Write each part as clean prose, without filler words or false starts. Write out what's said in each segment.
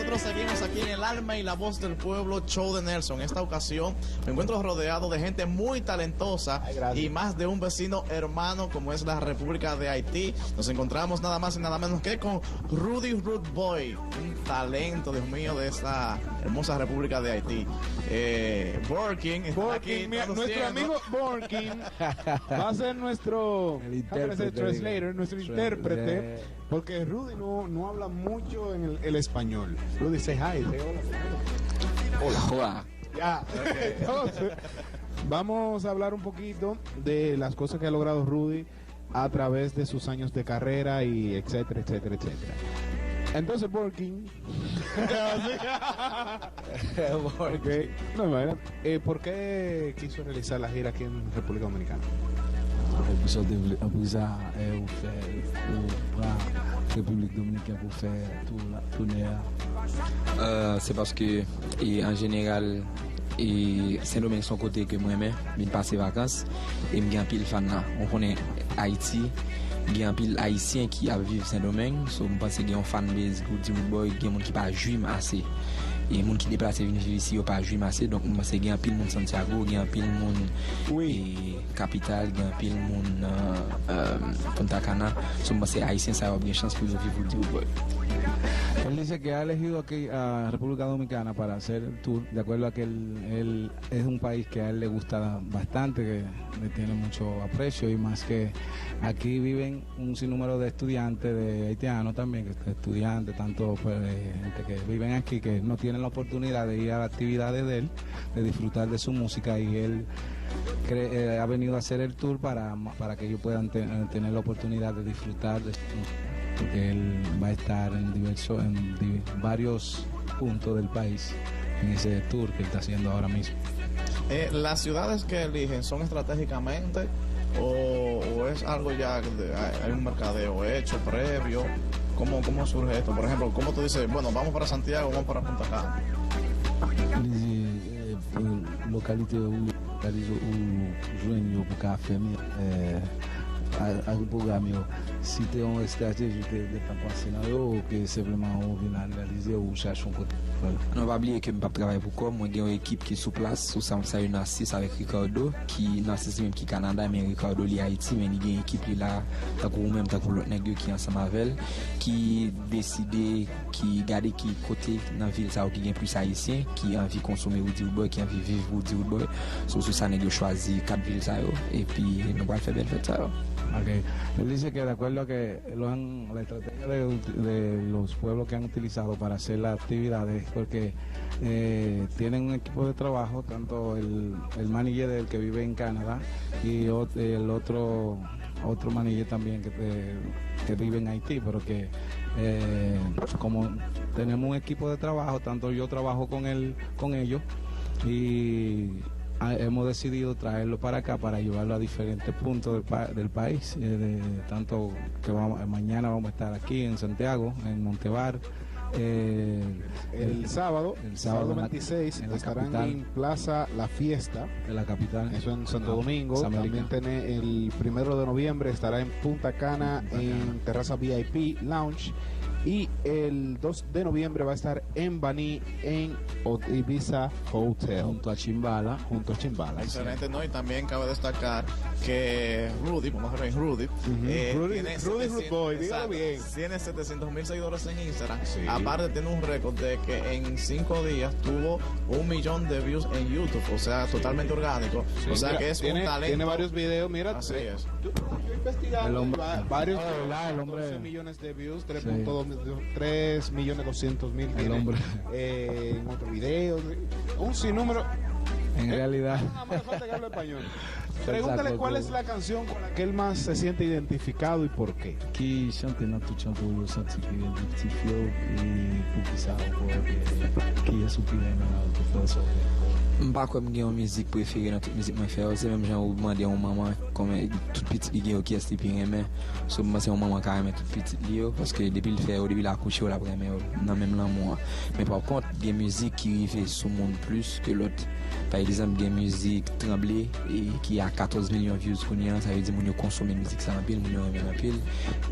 nosotros seguimos aquí en El Alma y la Voz del Pueblo, show de Nelson. En esta ocasión me encuentro rodeado de gente muy talentosa y más de un vecino hermano como es la República de Haití. Nos encontramos nada más y nada menos que con Rudy Rude Boy, un talento, Dios mío, de esta hermosa República de Haití. Borkin, nuestro amigo Borkin va a ser nuestro translator, nuestro intérprete, porque Rudy no habla mucho en el español. Rudy, say hi, say hola. Hola. Ya. Okay. Entonces, vamos a hablar un poquito de las cosas que ha logrado Rudy a través de sus años de carrera y etcétera, etcétera, etcétera. Entonces, Borkin. Okay. No, ¿por qué quiso realizar la gira aquí en República Dominicana? République Dominicaine pour faire la tournée. C'est parce que en général Saint-Domingue son côté que moi-même viens passer vacances et me gagne pile fan là. On connaît Haïti, gagne pile haïtien qui a vivre Saint-Domingue, so me pense qu'il y a un fan base Goody Boy, il y a monde qui pas jouer assez. Et les gens qui déplacent venir ici, ils pas jouer assez, donc moi c'est gagne pile monde Santiago, gagne pile monde et capitale, gagne pile monde Punta Cana. So moi c'est haïtien, ça a bien chance pour vivre Goody Boy. Él dice que ha elegido aquí a República Dominicana para hacer el tour, de acuerdo a que él es un país que a él le gusta bastante, que le tiene mucho aprecio, y más que aquí viven un sinnúmero de estudiantes, de haitianos también, que estudiantes, tanto pues, gente que viven aquí, que no tienen la oportunidad de ir a las actividades de él, de disfrutar de su música, y él ha venido a hacer el tour para que ellos puedan tener la oportunidad de disfrutar de su música, porque él va a estar en varios puntos del país en ese tour que él está haciendo ahora mismo. ¿Las ciudades que eligen son estratégicamente o es algo ya, hay un mercadeo hecho previo? ¿Cómo surge esto? Por ejemplo, ¿cómo tú dices, bueno, vamos para Santiago, vamos para Punta Cana? Localité où joindre pour café à programme si tu es en stratégie de temps ou que simplement on vient analyser ou chercher un côté. Non, pas oublier que je travaille pour quoi. Moi, j'ai une équipe qui est sur place. Sous ça, c'est une assise avec Ricardo, qui est même qui Canada, mais Ricardo est Haïti, mais il y a une équipe là, t'as ou même t'as l'autre nègre qui est ensemble avec elle, qui décide, qui garde qui côté dans la ville ça qui est plus haïtien, qui a envie de consommer Woody Boy, qui a envie de vivre Woody Boy. Sous ça, nègre choisi 4 villes ça et puis nous allons faire belle fête ça. Okay. Él dice que de acuerdo a que la estrategia de los pueblos que han utilizado para hacer las actividades, porque tienen un equipo de trabajo, tanto el manager del que vive en Canadá y el otro manager también que vive en Haití, pero que como tenemos un equipo de trabajo, tanto yo trabajo con ellos y hemos decidido traerlo para acá para llevarlo a diferentes puntos del país, tanto que mañana vamos a estar aquí en Santiago, en Montebar, el sábado 26 estarán en Plaza La Fiesta de la capital, eso en Santo Domingo. También el 1 de noviembre estará en Punta Cana en Terraza VIP Lounge, y el 2 de noviembre va a estar en Baní en Ibiza Hotel junto a Chimbala. Excelente, ¿no? Y también cabe destacar que Rudy, vamos a ver Rudy, Rudy Boy, dígalo bien, tiene 700,000 seguidores en Instagram. Sí. Aparte tiene un récord de que en 5 días tuvo 1 millón de views en YouTube, o sea, totalmente orgánico. Sí, o sea, mira, que es un talento. Tiene varios videos, mira. Así es. Yo investigando varios, el hombre, 12 millones de views, 3.200.000 el hombre en otro video, un sinnúmero. En realidad nada más falta que hable español. Pregúntale cuál es la canción con la que él más se siente identificado y por qué. Qui chante dans tout chante pour sentir qu'il y a un petit flow et pour que ça qui est soupiré dans la façon. Pas comme j'ai une musique préférée dans toute musique que je fais, c'est même genre demander à une maman comme toute petite ligue qui est qui aime. So moi c'est une maman qui aime toute petite ligue parce que depuis le faire depuis la coucher ou la première dans même là moi. Mais par contre, il y a une musique qui arrive sur le monde plus que l'autre. Par exemple, gen musique Tremblay qui a 14 millions de views konya, ça veut dire moun yo consommer musique ça en pile, moun yo aime en pile.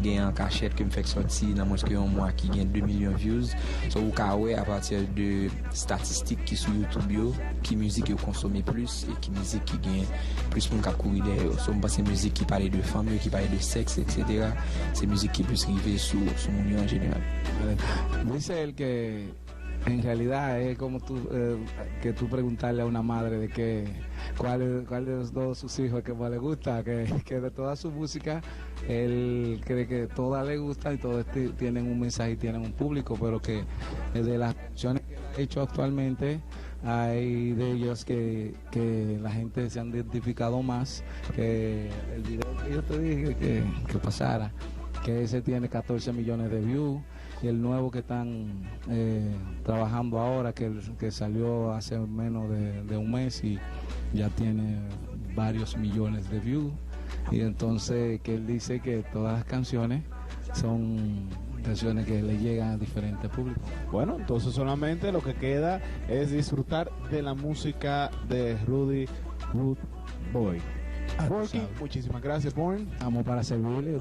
Gen en cachette que me fait sorti dans moins que un mois qui gagne 2 millions de views. So ou ka ouais à partir de statistiques qui sur YouTube yo, qui musique yo consomme plus et qui musique qui gagne plus moun ka courir derrière. So m'pense musique qui parle de femmes, qui parle de sexe, etc. C'est musique qui peut arriver sur moun yo en général. Dice él que en realidad es como que tú preguntarle a una madre de que cuál de los dos sus hijos que más le gusta, que de toda su música él cree que todas le gustan y todas tienen un mensaje y tienen un público, pero que de las canciones que ha hecho actualmente hay de ellos que la gente se han identificado más, que el video que yo te dije que pasara, que ese tiene 14 millones de views, y el nuevo que están trabajando ahora, que salió hace menos de un mes y ya tiene varios millones de views. Y entonces que él dice que todas las canciones son canciones que le llegan a diferentes públicos. Bueno, entonces solamente lo que queda es disfrutar de la música de Rudy Rude Boy. Porky, muchísimas gracias, Born. Vamos para servirle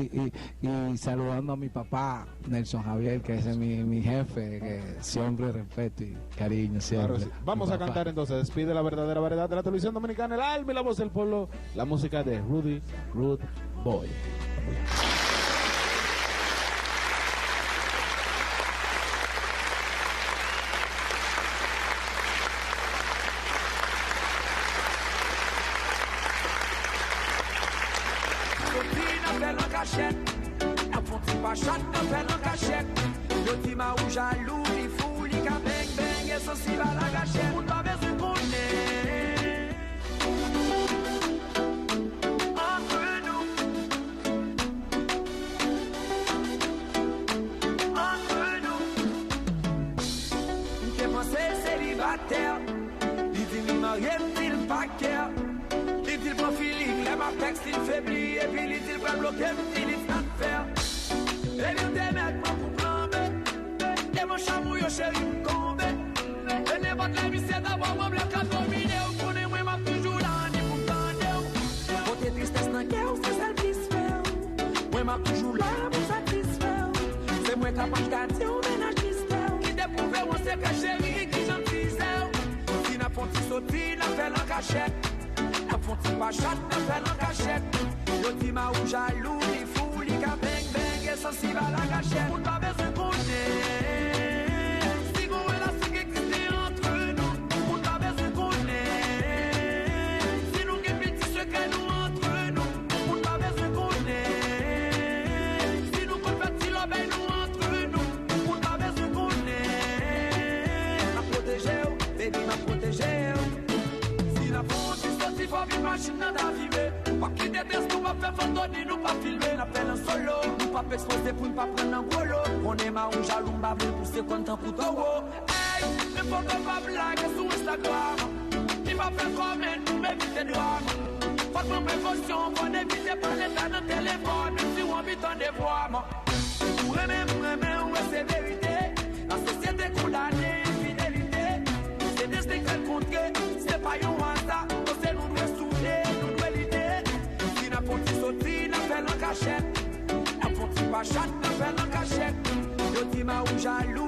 y saludando a mi papá Nelson Javier, que es mi jefe, que siempre respeto y cariño siempre. Claro, sí. Vamos a cantar entonces, despide la verdadera variedad de la televisión dominicana, el alma y la voz del pueblo, la música de Rudy Rude Boy. A fonte baixate nan fè nan kachèt. Yo ti ma ou jalou, li fou, li ka beng beng, e so si va la gachèt. Moun pa bezou konè. Entre nou. Entre nou. Mke panse célibataire. Li di mi marye m'til pa kèr. Li di l'profili, lè ma texte, li febli, et puis li di l'pre bloqué, m'til li fnat faire. Et li te met moi pour flamber. Et mon chamou yo chéri m'combe. Et n'importe la vie c'est d'abord moi blanc à dominer. Ou connaît moi m'a toujours là, ni pour m'tendre. Côté tristesse nan kè ou c'est satisfaire. Moi m'a toujours là pour satisfaire. C'est moi capable gâter ou ménage mystère. Qui déprouve ou c'est que chéri qui j'en disais. Si n'a pas ti sauti, n'a fait l'en cachette. La fonte pas chatte, n'a fait l'en cachette. Yo ti ma ou jaloux, li fou, li ka beng beng, et sensible à la gâchette. Moun pa bezou konè. Si gon elastique existe entre nous, moun pa bezou konè. Si nou gen petit secret nou entre nous, moun pa bezou konè. Si nou kon fè ti l'obey nou entre nous, moun pa bezou konè. Ma protégé ou, baby ma protégé ou. Si la fonte si faut vivre machine d'arriver. Pas qui déteste nous pas faire photo ni nous pas filmer. N'appelle un solo, nous pas exposer pour ne pas prendre un gros lot. On est ma ou jaloux, m'ba vle pousser content pour Togo. Hey, ne faut pas blague sur Instagram. Il va faire comme nous m'éviter drame. Faut prendre précaution, faut éviter pas l'état dans téléphone. Même si on vit en dévoiement. Ouais c'est vérité. La société condamnée, infidélité. C'est des secrets contrés, c'est pas yon hasard. Sauti, n'a fait l'en cachette. La fonte pas chatte, n'a fait l'en cachette. Yo ti ma ou jaloux.